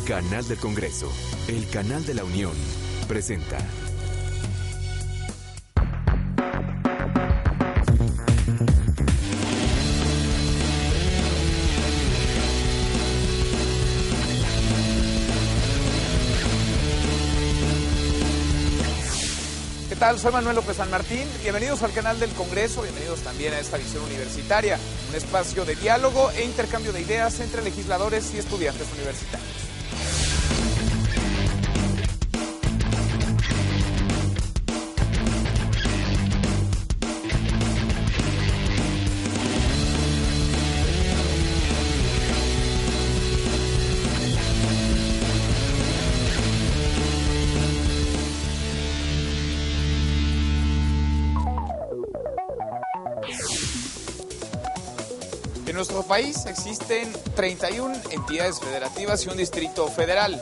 Canal del Congreso, el canal de la Unión, presenta. ¿Qué tal? Soy Manuel López San Martín. Bienvenidos al canal del Congreso, bienvenidos también a esta visión universitaria, un espacio de diálogo e intercambio de ideas entre legisladores y estudiantes universitarios. En nuestro país existen 31 entidades federativas y un distrito federal.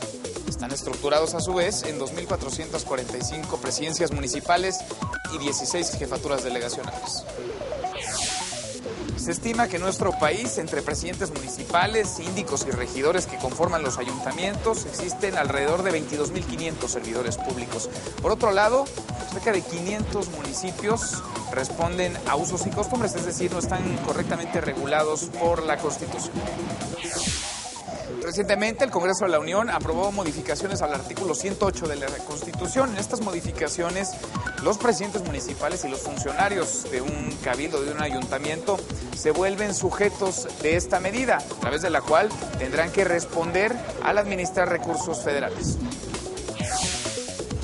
Están estructurados a su vez en 2.445 presidencias municipales y 16 jefaturas delegacionales. Se estima que en nuestro país, entre presidentes municipales, síndicos y regidores que conforman los ayuntamientos, existen alrededor de 22.500 servidores públicos. Por otro lado, cerca de 500 municipios responden a usos y costumbres, es decir, no están correctamente regulados por la Constitución. Recientemente, el Congreso de la Unión aprobó modificaciones al artículo 108 de la Constitución. En estas modificaciones, los presidentes municipales y los funcionarios de un cabildo, de un ayuntamiento, se vuelven sujetos de esta medida, a través de la cual tendrán que responder al administrar recursos federales.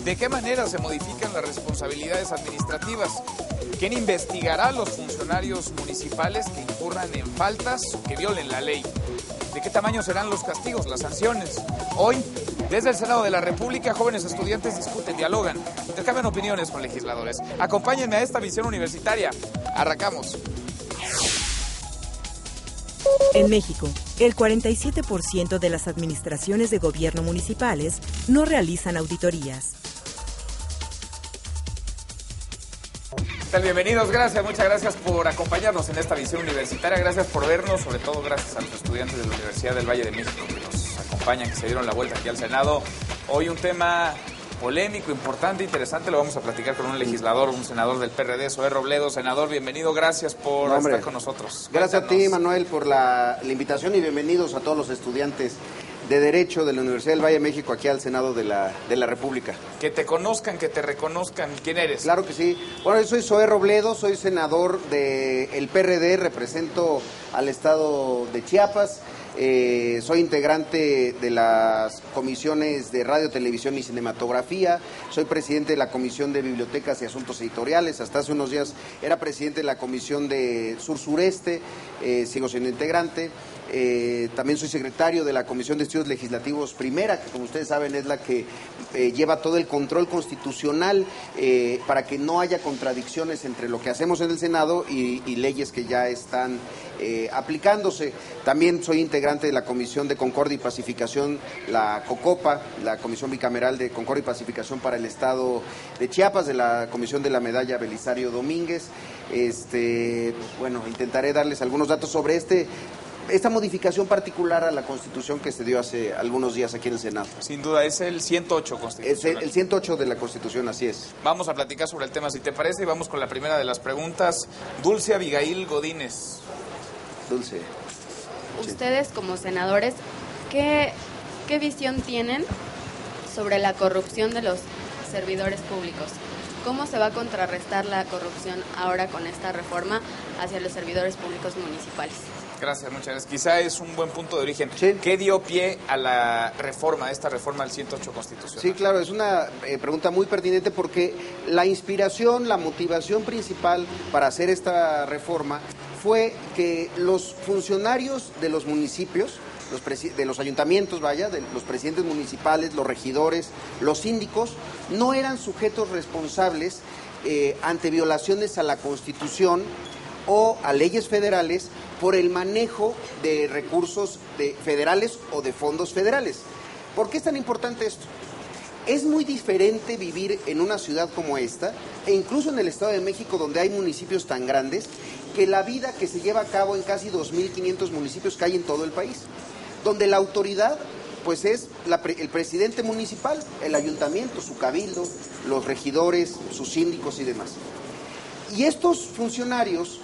¿De qué manera se modifican las responsabilidades administrativas? ¿Quién investigará a los funcionarios municipales que incurran en faltas o que violen la ley? ¿De qué tamaño serán los castigos, las sanciones? Hoy, desde el Senado de la República, jóvenes estudiantes discuten, dialogan, intercambian opiniones con legisladores. Acompáñenme a esta visión universitaria. Arrancamos. En México, el 47% de las administraciones de gobierno municipales no realizan auditorías. ¿Qué tal? Bienvenidos, muchas gracias por acompañarnos en esta visión universitaria, gracias por vernos, sobre todo gracias a los estudiantes de la Universidad del Valle de México que nos acompañan, que se dieron la vuelta aquí al Senado. Hoy un tema polémico, importante, interesante, lo vamos a platicar con un legislador, un senador del PRD, Zoé Robledo. Senador, bienvenido, gracias por estar con nosotros. Gracias a ti, Manuel, por la invitación y bienvenidos a todos los estudiantes de Derecho de la Universidad del Valle de México aquí al Senado de la República. Que te conozcan, que te reconozcan. ¿Quién eres? Claro que sí. Bueno, yo soy Zoé Robledo, soy senador del PRD, represento al estado de Chiapas. Soy integrante de las comisiones de radio, televisión y cinematografía. Soy presidente de la Comisión de Bibliotecas y Asuntos Editoriales. Hasta hace unos días era presidente de la Comisión de Sur-Sureste. Sigo siendo integrante. También soy secretario de la Comisión de Estudios Legislativos Primera, que como ustedes saben es la que lleva todo el control constitucional para que no haya contradicciones entre lo que hacemos en el Senado y leyes que ya están aplicándose. También soy integrante de la Comisión de Concordia y Pacificación, la COCOPA, la Comisión Bicameral de Concordia y Pacificación para el Estado de Chiapas, de la Comisión de la Medalla Belisario Domínguez. Bueno, intentaré darles algunos datos sobre esta modificación particular a la Constitución que se dio hace algunos días aquí en el Senado. Sin duda, es el 108 constitucional. Es el 108 de la Constitución, así es. Vamos a platicar sobre el tema, si te parece, y vamos con la primera de las preguntas. Dulce Abigail Godínez. Dulce. Ustedes como senadores, ¿qué visión tienen sobre la corrupción de los servidores públicos? ¿Cómo se va a contrarrestar la corrupción ahora con esta reforma hacia los servidores públicos municipales? Gracias, muchas gracias. Quizá es un buen punto de origen. Sí. ¿Qué dio pie a la reforma, esta reforma del 108 constitucional? Sí, claro, es una pregunta muy pertinente porque la inspiración, la motivación principal para hacer esta reforma fue que los funcionarios de los municipios, de los ayuntamientos, de los presidentes municipales, los regidores, los síndicos, no eran sujetos responsables ante violaciones a la Constitución o a leyes federales por el manejo de recursos federales o de fondos federales. ¿Por qué es tan importante esto? Es muy diferente vivir en una ciudad como esta, e incluso en el Estado de México, donde hay municipios tan grandes, que la vida que se lleva a cabo en casi 2.500 municipios que hay en todo el país, donde la autoridad pues es el presidente municipal, el ayuntamiento, su cabildo, los regidores, sus síndicos y demás. Y estos funcionarios,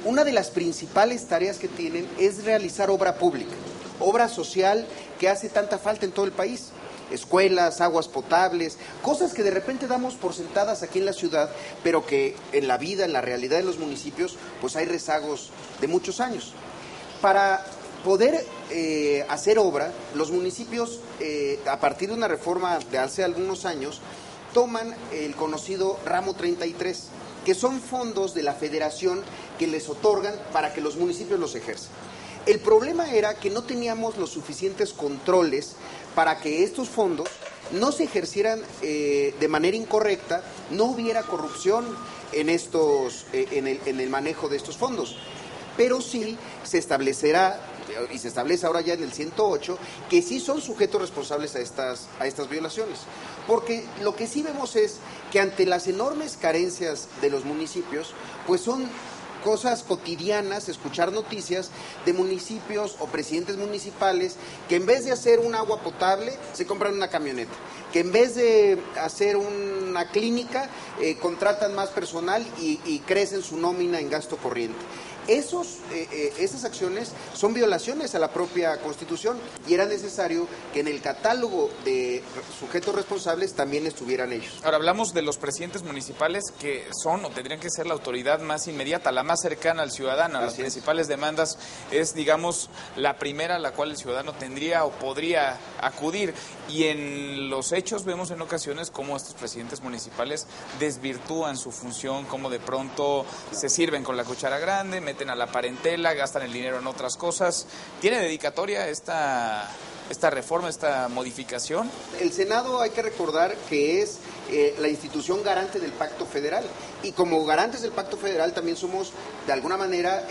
una de las principales tareas que tienen es realizar obra pública, obra social que hace tanta falta en todo el país. Escuelas, aguas potables, cosas que de repente damos por sentadas aquí en la ciudad, pero que en la vida, en la realidad de los municipios, pues hay rezagos de muchos años. Para poder hacer obra, los municipios, a partir de una reforma de hace algunos años, toman el conocido ramo 33, que son fondos de la federación que les otorgan para que los municipios los ejerzan. El problema era que no teníamos los suficientes controles para que estos fondos no se ejercieran de manera incorrecta, no hubiera corrupción en el manejo de estos fondos. Pero sí se establecerá, y se establece ahora ya en el 108, que sí son sujetos responsables a estas violaciones. Porque lo que sí vemos es que ante las enormes carencias de los municipios, pues son cosas cotidianas, escuchar noticias de municipios o presidentes municipales que en vez de hacer un agua potable, se compran una camioneta, que en vez de hacer una clínica, contratan más personal y crecen su nómina en gasto corriente. Esas acciones son violaciones a la propia Constitución y era necesario que en el catálogo de sujetos responsables también estuvieran ellos. Ahora hablamos de los presidentes municipales que son o tendrían que ser la autoridad más inmediata, la más cercana al ciudadano. Las principales demandas es, digamos, la primera a la cual el ciudadano tendría o podría acudir. Y en los hechos vemos en ocasiones cómo estos presidentes municipales desvirtúan su función, cómo de pronto se sirven con la cuchara grande, meten a la parentela, gastan el dinero en otras cosas. ¿Tiene dedicatoria esta reforma, esta modificación? El Senado, hay que recordar que es la institución garante del Pacto Federal, y como garantes del Pacto Federal también somos de alguna manera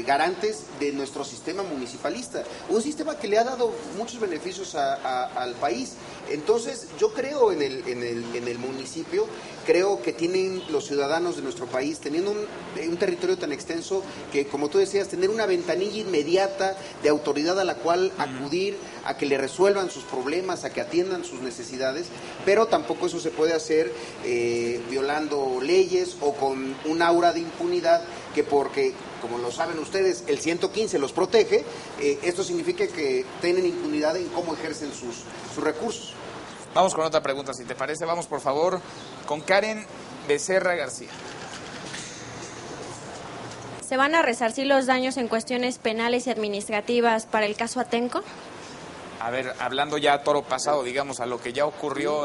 garantes de nuestro sistema municipalista, un sistema que le ha dado muchos beneficios al país. Entonces yo creo en el municipio, creo que tienen los ciudadanos de nuestro país, teniendo un territorio tan extenso que, como tú decías, tener una ventanilla inmediata de autoridad a la cual acudir, a que le resuelvan sus problemas, a que atiendan sus necesidades, pero tampoco eso se puede hacer violando leyes o con un aura de impunidad que, porque, como lo saben ustedes, el 115 los protege, esto significa que tienen impunidad en cómo ejercen sus recursos. Vamos con otra pregunta, si te parece. Vamos, por favor, con Karen Becerra García. ¿Se van a resarcir los daños en cuestiones penales y administrativas para el caso Atenco? A ver, hablando ya a toro pasado, digamos, a lo que ya ocurrió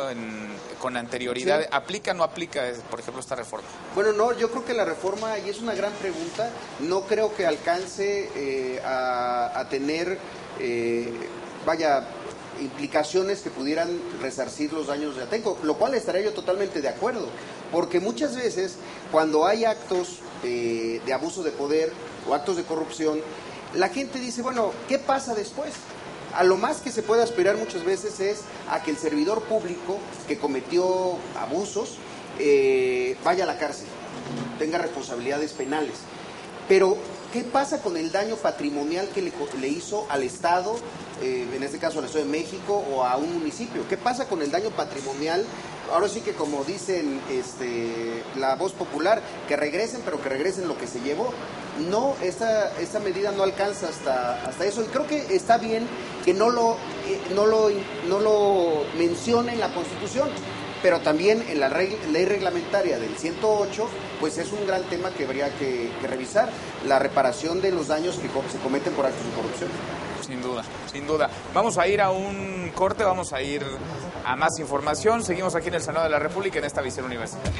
con anterioridad, sí. ¿Aplica o no aplica, por ejemplo, esta reforma? Bueno, no, yo creo que la reforma, y es una gran pregunta, no creo que alcance a tener, implicaciones que pudieran resarcir los daños de Atenco, lo cual estaría yo totalmente de acuerdo, porque muchas veces cuando hay actos de abuso de poder o actos de corrupción, la gente dice, bueno, ¿qué pasa después? A lo más que se puede aspirar muchas veces es a que el servidor público que cometió abusos vaya a la cárcel, tenga responsabilidades penales. Pero, ¿qué pasa con el daño patrimonial que le hizo al Estado, en este caso al Estado de México, o a un municipio? ¿Qué pasa con el daño patrimonial? Ahora sí que, como dicen la voz popular, que regresen, pero que regresen lo que se llevó. No, esta medida no alcanza hasta eso, y creo que está bien que no lo mencione en la Constitución, pero también en la ley reglamentaria del 108, pues es un gran tema que habría que revisar, la reparación de los daños que se cometen por actos de corrupción. Sin duda, sin duda. Vamos a ir a un corte, vamos a ir a más información. Seguimos aquí en el Senado de la República en esta Visión Universitaria.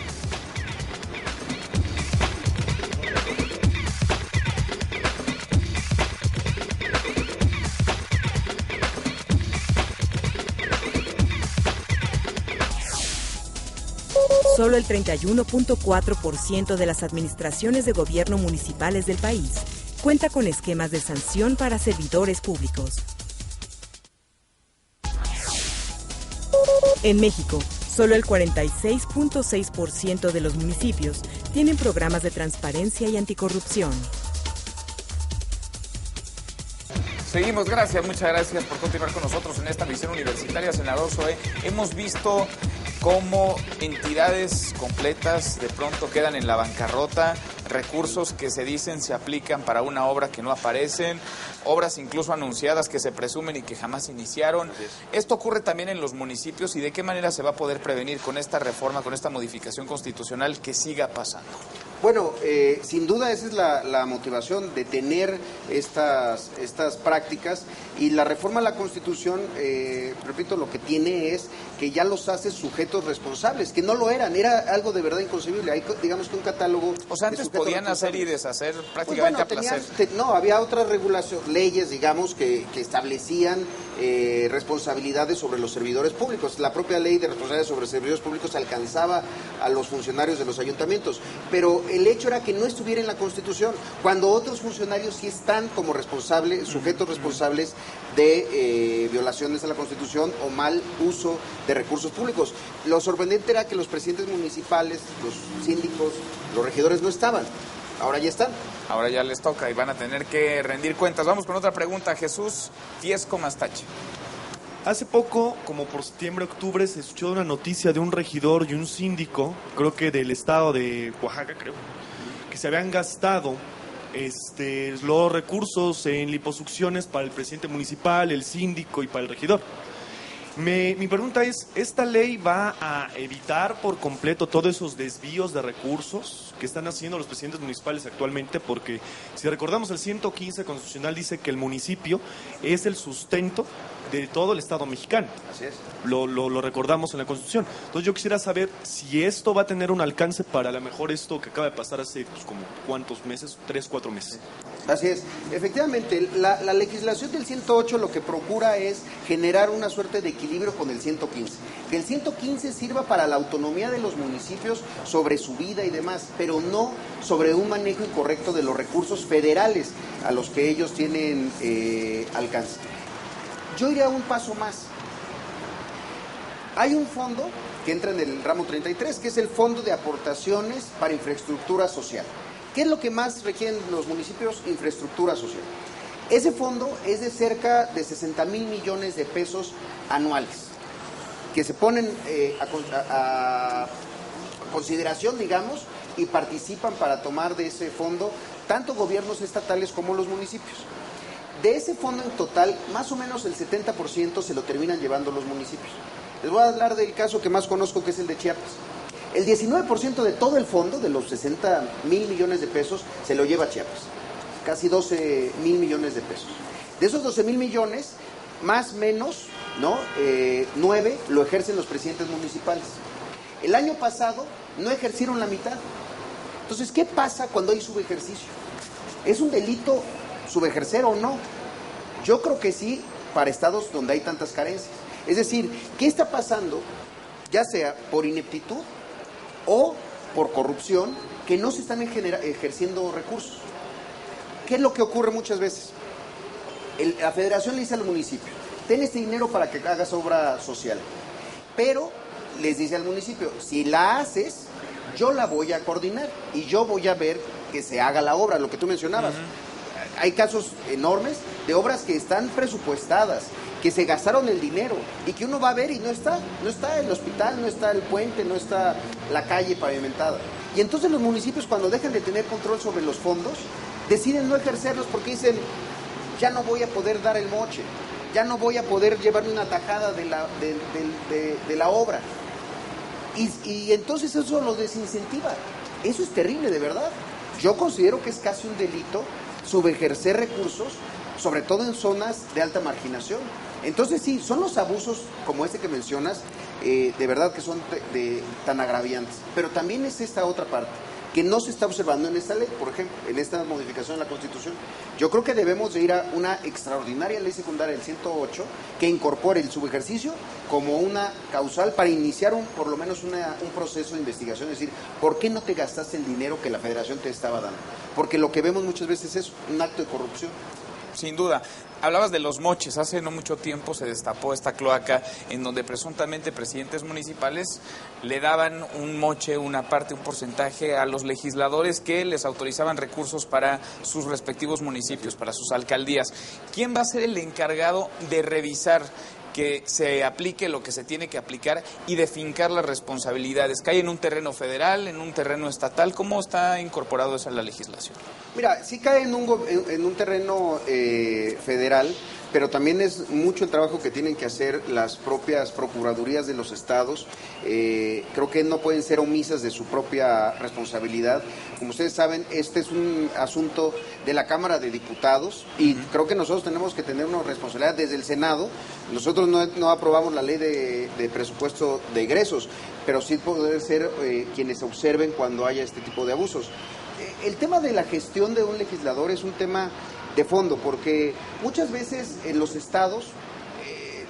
Solo el 31.4% de las administraciones de gobierno municipales del país cuenta con esquemas de sanción para servidores públicos. En México, solo el 46.6% de los municipios tienen programas de transparencia y anticorrupción. Seguimos, gracias, muchas gracias por continuar con nosotros en esta visión universitaria, senador Zoé. Hemos visto cómo entidades completas de pronto quedan en la bancarrota, recursos que se dicen se aplican para una obra que no aparecen, obras incluso anunciadas que se presumen y que jamás iniciaron. Esto ocurre también en los municipios, y de qué manera se va a poder prevenir con esta reforma, con esta modificación constitucional, que siga pasando. Bueno, sin duda esa es la motivación, de tener estas prácticas, y la reforma a la Constitución, repito, lo que tiene es que ya los hace sujetos responsables, que no lo eran, era algo de verdad inconcebible. Hay, digamos que un catálogo... O sea, antes podían hacer y deshacer prácticamente pues bueno, a placer. No, había otras regulaciones, leyes, digamos, que establecían responsabilidades sobre los servidores públicos. La propia ley de responsabilidades sobre servidores públicos alcanzaba a los funcionarios de los ayuntamientos, pero el hecho era que no estuviera en la Constitución, cuando otros funcionarios sí están como responsables, sujetos responsables de violaciones a la Constitución o mal uso de recursos públicos. Lo sorprendente era que los presidentes municipales, los síndicos, los regidores no estaban. Ahora ya están. Ahora ya les toca y van a tener que rendir cuentas. Vamos con otra pregunta. Jesús Fiesco Mastache. Hace poco, como por septiembre, octubre, se escuchó una noticia de un regidor y un síndico, creo que del estado de Oaxaca, que se habían gastado los recursos en liposucciones para el presidente municipal, el síndico y para el regidor. Mi pregunta es, ¿esta ley va a evitar por completo todos esos desvíos de recursos que están haciendo los presidentes municipales actualmente? Porque si recordamos, el 115 constitucional dice que el municipio es el sustento de todo el Estado mexicano. Así es. Lo recordamos en la Constitución. Entonces yo quisiera saber si esto va a tener un alcance para a lo mejor esto que acaba de pasar hace como ¿cuántos meses? 3, 4 meses. Así es. Efectivamente, la legislación del 108 lo que procura es generar una suerte de equilibrio con el 115. Que el 115 sirva para la autonomía de los municipios sobre su vida y demás, pero no sobre un manejo incorrecto de los recursos federales a los que ellos tienen alcance. Yo iría un paso más. Hay un fondo que entra en el ramo 33, que es el Fondo de Aportaciones para Infraestructura Social. ¿Qué es lo que más requieren los municipios? Infraestructura social. Ese fondo es de cerca de 60,000 millones de pesos anuales, que se ponen a consideración, digamos, y participan para tomar de ese fondo tanto gobiernos estatales como los municipios. De ese fondo en total, más o menos el 70% se lo terminan llevando los municipios. Les voy a hablar del caso que más conozco, que es el de Chiapas. El 19% de todo el fondo, de los 60,000 millones de pesos, se lo lleva Chiapas. Casi 12,000 millones de pesos. De esos 12,000 millones, más o menos, ¿no? 9 lo ejercen los presidentes municipales. El año pasado no ejercieron la mitad. Entonces, ¿qué pasa cuando hay subejercicio? ¿Es un delito subejercer o no? Yo creo que sí, para estados donde hay tantas carencias. Es decir, ¿qué está pasando? Ya sea por ineptitud o por corrupción, que no se están ejerciendo recursos. ¿Qué es lo que ocurre muchas veces? La federación le dice al municipio, ten este dinero para que hagas obra social, pero les dice al municipio, si la haces, yo la voy a coordinar y yo voy a ver que se haga la obra, lo que tú mencionabas. Hay casos enormes de obras que están presupuestadas, que se gastaron el dinero y que uno va a ver y no está el hospital, no está el puente, no está la calle pavimentada. Y entonces los municipios, cuando dejan de tener control sobre los fondos, deciden no ejercerlos porque dicen, ya no voy a poder dar el moche, ya no voy a poder llevarme una tajada de la obra. Y entonces eso lo desincentiva. Eso es terrible, de verdad. Yo considero que es casi un delito subejercer recursos, sobre todo en zonas de alta marginación. Entonces sí, son los abusos como este que mencionas, de verdad que son tan agraviantes. Pero también es esta otra parte, que no se está observando en esta ley, por ejemplo, en esta modificación de la Constitución. Yo creo que debemos de ir a una extraordinaria ley secundaria, el 108, que incorpore el subejercicio como una causal para iniciar por lo menos un proceso de investigación, es decir, ¿por qué no te gastaste el dinero que la federación te estaba dando? Porque lo que vemos muchas veces es un acto de corrupción. Sin duda. Hablabas de los moches. Hace no mucho tiempo se destapó esta cloaca en donde presuntamente presidentes municipales le daban un moche, una parte, un porcentaje a los legisladores que les autorizaban recursos para sus respectivos municipios, para sus alcaldías. ¿Quién va a ser el encargado de revisar que se aplique lo que se tiene que aplicar y de fincar las responsabilidades? ¿Cae en un terreno federal, en un terreno estatal? ¿Cómo está incorporado eso en la legislación? Mira, sí cae en un terreno federal, pero también es mucho el trabajo que tienen que hacer las propias procuradurías de los estados. Creo que no pueden ser omisas de su propia responsabilidad. Como ustedes saben, este es un asunto de la Cámara de Diputados y creo que nosotros tenemos que tener una responsabilidad desde el Senado. Nosotros no aprobamos la ley de presupuesto de egresos, pero sí poder ser quienes observen cuando haya este tipo de abusos. El tema de la gestión de un legislador es un tema de fondo, porque muchas veces en los estados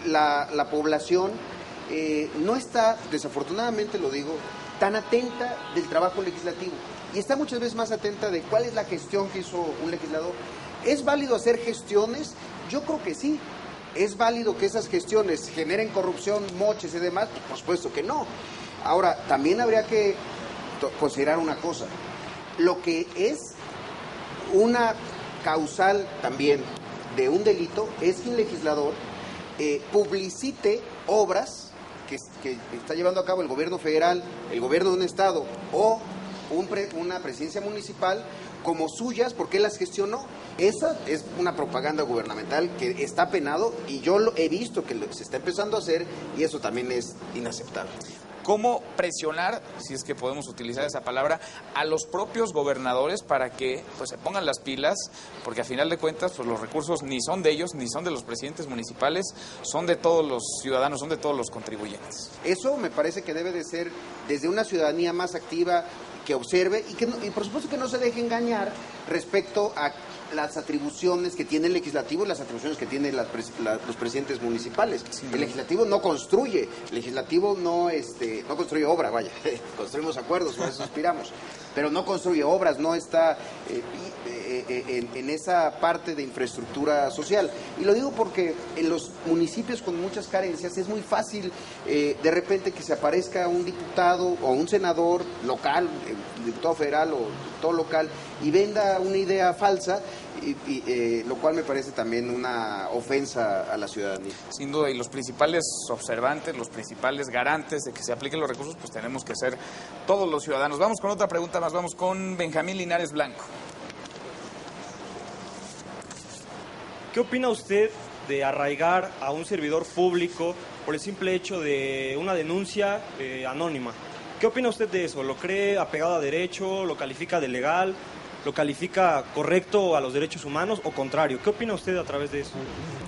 la población no está, desafortunadamente lo digo, tan atenta del trabajo legislativo y está muchas veces más atenta de cuál es la gestión que hizo un legislador. ¿Es válido hacer gestiones? Yo creo que sí. ¿Es válido que esas gestiones generen corrupción, moches y demás? Por supuesto que no. Ahora, también habría que considerar una cosa. Lo que es una causal también de un delito es que un legislador publicite obras que está llevando a cabo el gobierno federal, el gobierno de un estado o una presidencia municipal como suyas porque él las gestionó. Esa es una propaganda gubernamental que está penado y yo he visto que se está empezando a hacer y eso también es inaceptable. ¿Cómo presionar, si es que podemos utilizar esa palabra, a los propios gobernadores para que pues se pongan las pilas? Porque a final de cuentas pues los recursos ni son de ellos, ni son de los presidentes municipales, son de todos los ciudadanos, son de todos los contribuyentes. Eso me parece que debe de ser desde una ciudadanía más activa, que observe y por supuesto que no se deje engañar respecto a las atribuciones que tiene el legislativo y las atribuciones que tienen los presidentes municipales. El legislativo no construye, el legislativo no construye obra, vaya, construimos acuerdos, por eso aspiramos, pero no construye obras, no está en esa parte de infraestructura social. Y lo digo porque en los municipios con muchas carencias es muy fácil de repente que se aparezca un diputado o un senador local, diputado federal o diputado local, y venda una idea falsa, lo cual me parece también una ofensa a la ciudadanía. Sin duda, y los principales observantes, los principales garantes de que se apliquen los recursos, pues tenemos que ser todos los ciudadanos. Vamos con otra pregunta más, vamos con Benjamín Linares Blanco. ¿Qué opina usted de arraigar a un servidor público por el simple hecho de una denuncia anónima? ¿Qué opina usted de eso? ¿Lo cree apegado a derecho? ¿Lo califica de legal? ¿Lo califica correcto a los derechos humanos o contrario? ¿Qué opina usted a través de eso?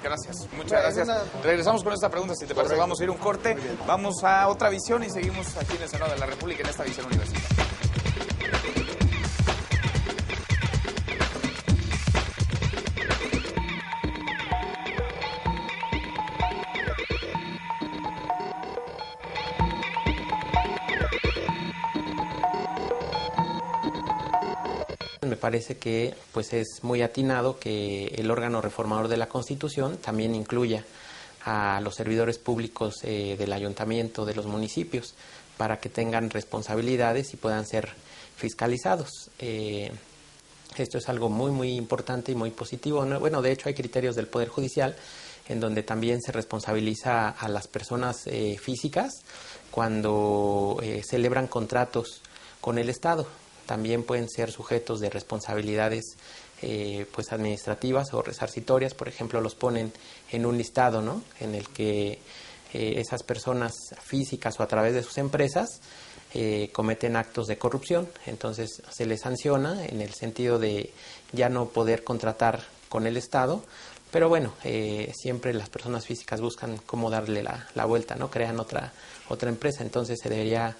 Gracias, muchas gracias. Regresamos con esta pregunta, si te parece. Vamos a ir a un corte, vamos a otra visión y seguimos aquí en el Senado de la República en esta visión universitaria. Me parece que pues es muy atinado que el órgano reformador de la Constitución también incluya a los servidores públicos del ayuntamiento, de los municipios, para que tengan responsabilidades y puedan ser fiscalizados. Esto es algo muy, muy importante y muy positivo, ¿no? Bueno, de hecho hay criterios del Poder Judicial en donde también se responsabiliza a las personas físicas cuando celebran contratos con el Estado. También pueden ser sujetos de responsabilidades pues administrativas o resarcitorias. Por ejemplo, los ponen en un listado, ¿no?, en el que esas personas físicas o a través de sus empresas cometen actos de corrupción. Entonces se les sanciona en el sentido de ya no poder contratar con el Estado. Pero bueno, siempre las personas físicas buscan cómo darle la vuelta, ¿no? Crean otra empresa. Entonces se debería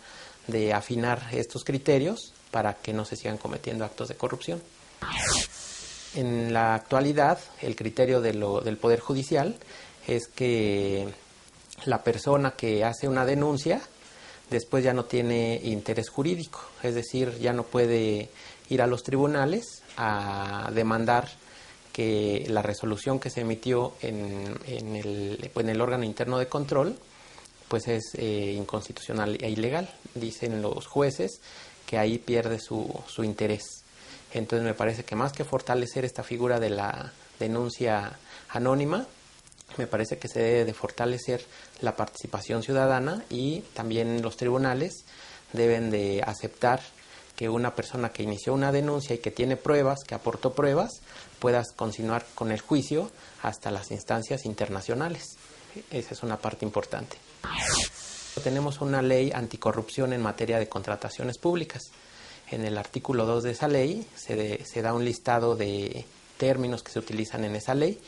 de afinar estos criterios para que no se sigan cometiendo actos de corrupción. En la actualidad, el criterio del Poder Judicial es que la persona que hace una denuncia después ya no tiene interés jurídico, es decir, ya no puede ir a los tribunales a demandar que la resolución que se emitió en el órgano interno de control pues es inconstitucional e ilegal. Dicen los jueces que ahí pierde su interés. Entonces me parece que más que fortalecer esta figura de la denuncia anónima, me parece que se debe de fortalecer la participación ciudadana, y también los tribunales deben de aceptar que una persona que inició una denuncia y que tiene pruebas, que aportó pruebas, pueda continuar con el juicio hasta las instancias internacionales. Esa es una parte importante. Tenemos una ley anticorrupción en materia de contrataciones públicas. En el artículo 2 de esa ley se da un listado de términos que se utilizan en esa ley,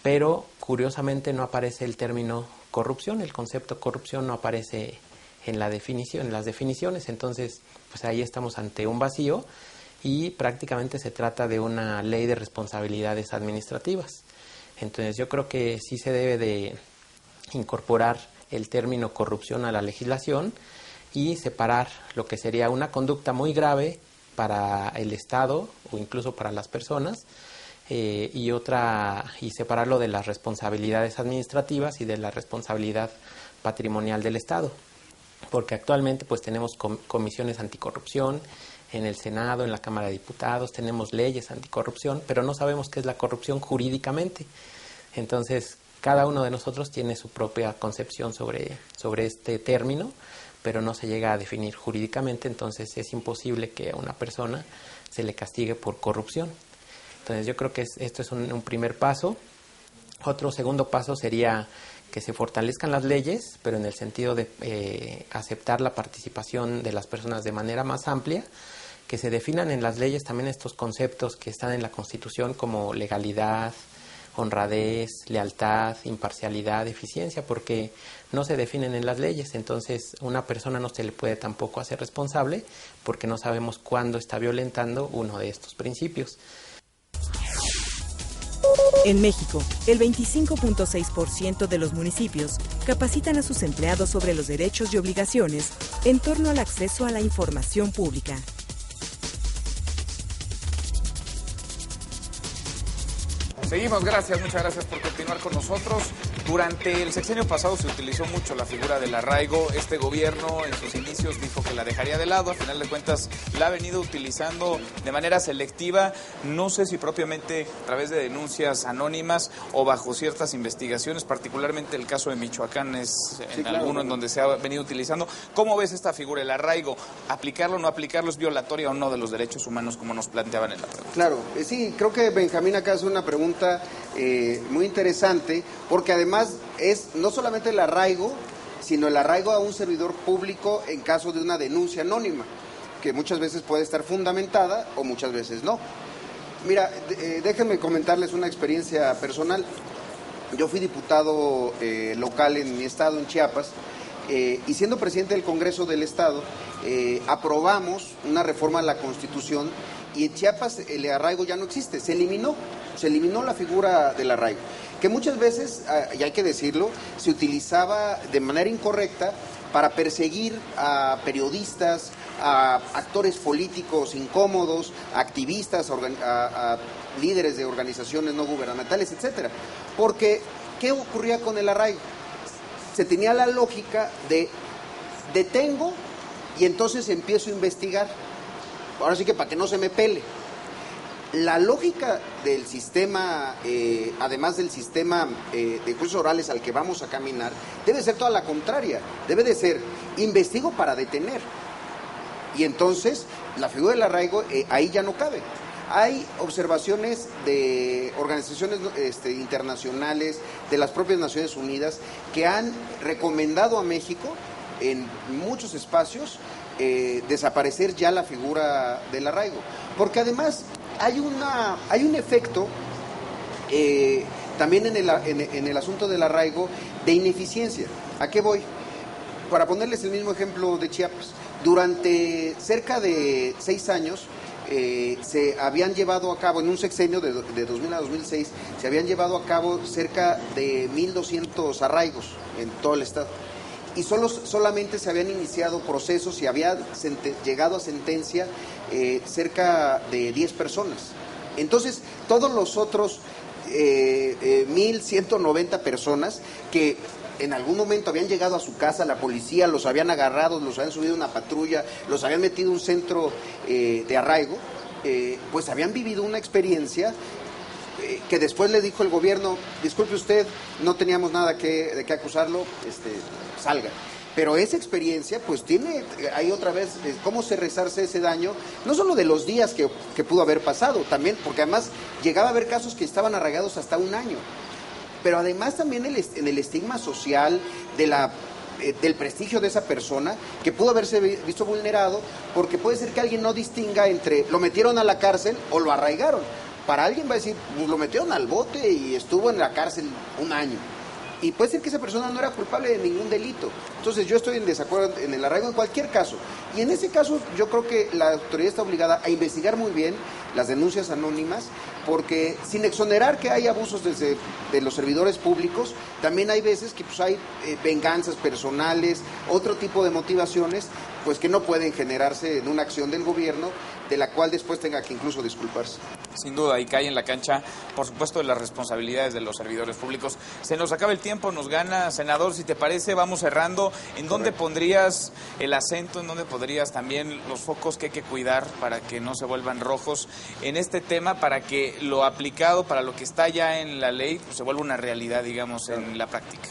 pero curiosamente no aparece el término corrupción. El concepto corrupción no aparece en las definiciones. Entonces, pues ahí estamos ante un vacío, y prácticamente se trata de una ley de responsabilidades administrativas. Entonces yo creo que sí se debe de incorporar el término corrupción a la legislación y separar lo que sería una conducta muy grave para el Estado o incluso para las personas, y separarlo de las responsabilidades administrativas y de la responsabilidad patrimonial del Estado. Porque actualmente pues tenemos comisiones anticorrupción en el Senado, en la Cámara de Diputados, tenemos leyes anticorrupción, pero no sabemos qué es la corrupción jurídicamente. Entonces, cada uno de nosotros tiene su propia concepción sobre este término, pero no se llega a definir jurídicamente, entonces es imposible que a una persona se le castigue por corrupción. Entonces yo creo que esto es un primer paso. Otro segundo paso sería que se fortalezcan las leyes, pero en el sentido de aceptar la participación de las personas de manera más amplia, que se definan en las leyes también estos conceptos que están en la Constitución como legalidad, honradez, lealtad, imparcialidad, eficiencia, porque no se definen en las leyes. Entonces una persona no se le puede tampoco hacer responsable porque no sabemos cuándo está violentando uno de estos principios. En México, el 25.6% de los municipios capacitan a sus empleados sobre los derechos y obligaciones en torno al acceso a la información pública. Seguimos, muchas gracias por continuar con nosotros. Durante el sexenio pasado se utilizó mucho la figura del arraigo. Este gobierno en sus inicios dijo que la dejaría de lado. A final de cuentas la ha venido utilizando de manera selectiva. No sé si propiamente a través de denuncias anónimas o bajo ciertas investigaciones, particularmente el caso de Michoacán es alguno en donde se ha venido utilizando. ¿Cómo ves esta figura, el arraigo? ¿Aplicarlo o no aplicarlo? ¿Es violatoria o no de los derechos humanos como nos planteaban en la pregunta? Claro, sí, creo que Benjamín acá hace una pregunta muy interesante, porque además es no solamente el arraigo, sino el arraigo a un servidor público en caso de una denuncia anónima, que muchas veces puede estar fundamentada o muchas veces no. Mira, déjenme comentarles una experiencia personal. Yo fui diputado local en mi estado, en Chiapas, y siendo presidente del Congreso del Estado, aprobamos una reforma a la Constitución, y en Chiapas el arraigo ya no existe, se eliminó la figura del arraigo, que muchas veces, y hay que decirlo, se utilizaba de manera incorrecta para perseguir a periodistas, a actores políticos incómodos, a activistas, a líderes de organizaciones no gubernamentales, etcétera. Porque, ¿qué ocurría con el arraigo? Se tenía la lógica de detengo y entonces empiezo a investigar. Ahora sí que para que no se me pele. La lógica del sistema, además del sistema de juicios orales al que vamos a caminar, debe ser toda la contraria. Debe de ser, investigo para detener. Y entonces, la figura del arraigo ahí ya no cabe. Hay observaciones de organizaciones internacionales, de las propias Naciones Unidas, que han recomendado a México en muchos espacios desaparecer ya la figura del arraigo, porque además hay un efecto también en el asunto del arraigo de ineficiencia. ¿A qué voy? Para ponerles el mismo ejemplo de Chiapas, durante cerca de 6 años se habían llevado a cabo, en un sexenio de 2000 a 2006, se habían llevado a cabo cerca de 1,200 arraigos en todo el estado. Y solamente se habían iniciado procesos y había llegado a sentencia cerca de 10 personas. Entonces, todos los otros 1,190 personas que en algún momento habían llegado a su casa, la policía los habían agarrado, los habían subido a una patrulla, los habían metido a un centro de arraigo, pues habían vivido una experiencia que después le dijo el gobierno, disculpe usted, no teníamos nada de qué acusarlo, salga. Pero esa experiencia, pues tiene, ahí otra vez, cómo se resarce ese daño, no solo de los días que pudo haber pasado, también, porque además llegaba a haber casos que estaban arraigados hasta un año. Pero además también en el estigma social del prestigio de esa persona, que pudo haberse visto vulnerado, porque puede ser que alguien no distinga entre lo metieron a la cárcel o lo arraigaron. Para alguien va a decir, pues lo metieron al bote y estuvo en la cárcel un año. Y puede ser que esa persona no era culpable de ningún delito. Entonces yo estoy en desacuerdo en el arraigo en cualquier caso. Y en ese caso yo creo que la autoridad está obligada a investigar muy bien las denuncias anónimas, porque sin exonerar que hay abusos de los servidores públicos, también hay veces que pues hay venganzas personales, otro tipo de motivaciones, pues que no pueden generarse en una acción del gobierno, de la cual después tenga que incluso disculparse. Sin duda, y cae en la cancha, por supuesto, de las responsabilidades de los servidores públicos. Se nos acaba el tiempo, nos gana, senador, si te parece, vamos cerrando. ¿En dónde pondrías el acento, en dónde pondrías también los focos que hay que cuidar para que no se vuelvan rojos en este tema, para que lo aplicado, para lo que está ya en la ley, pues, se vuelva una realidad, digamos, en la práctica?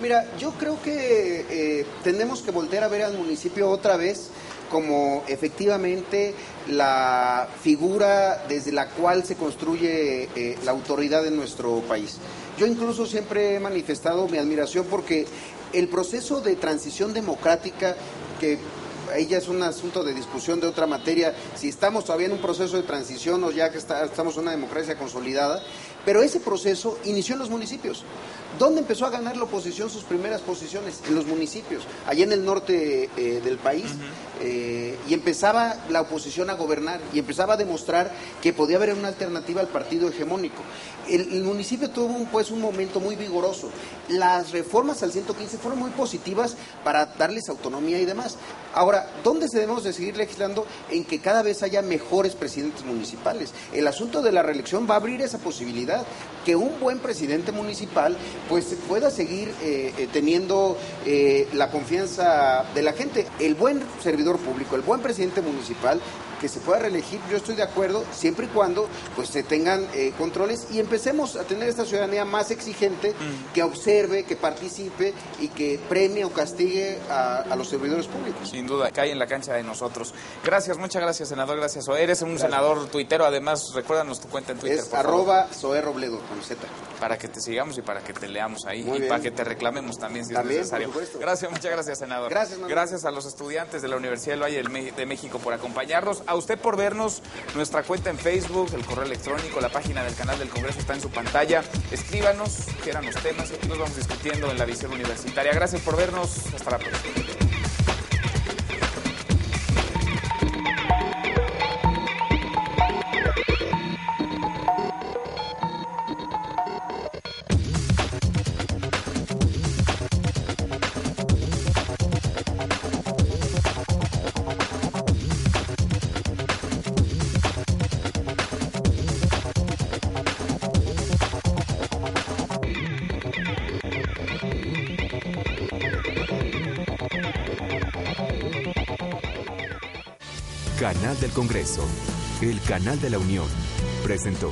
Mira, yo creo que tenemos que voltear a ver al municipio otra vez como efectivamente la figura desde la cual se construye la autoridad en nuestro país. Yo incluso siempre he manifestado mi admiración porque el proceso de transición democrática, que ahí ya es un asunto de discusión de otra materia, si estamos todavía en un proceso de transición o ya que estamos en una democracia consolidada, pero ese proceso inició en los municipios. ¿Dónde empezó a ganar la oposición sus primeras posiciones? En los municipios, allá en el norte del país. Y empezaba la oposición a gobernar y empezaba a demostrar que podía haber una alternativa al partido hegemónico. El municipio tuvo un momento muy vigoroso. Las reformas al 115 fueron muy positivas para darles autonomía y demás. Ahora, ¿dónde debemos de seguir legislando? En que cada vez haya mejores presidentes municipales. El asunto de la reelección va a abrir esa posibilidad, que un buen presidente municipal pues pueda seguir teniendo la confianza de la gente. El buen servidor público, el buen presidente municipal, que se pueda reelegir, yo estoy de acuerdo, siempre y cuando pues se tengan controles y empecemos a tener esta ciudadanía más exigente, que observe, que participe y que premie o castigue a los servidores públicos. Sin duda, cae en la cancha de nosotros. Gracias, muchas gracias, senador, gracias. Eres un senador tuitero, además, recuérdanos tu cuenta en Twitter, es @SoeRobledo, con Z. Para que te sigamos y para que te leamos ahí. Muy y bien. para que te reclamemos también si También, es necesario. Gracias, muchas gracias, senador. Gracias, Manuel. Gracias a los estudiantes de la Universidad del Valle de México por acompañarnos. A usted por vernos, nuestra cuenta en Facebook, el correo electrónico, la página del canal del Congreso está en su pantalla. Escríbanos, sugieran los temas y aquí nos vamos discutiendo en la visión universitaria. Gracias por vernos. Hasta la próxima. Canal del Congreso, el canal de la Unión, presentó.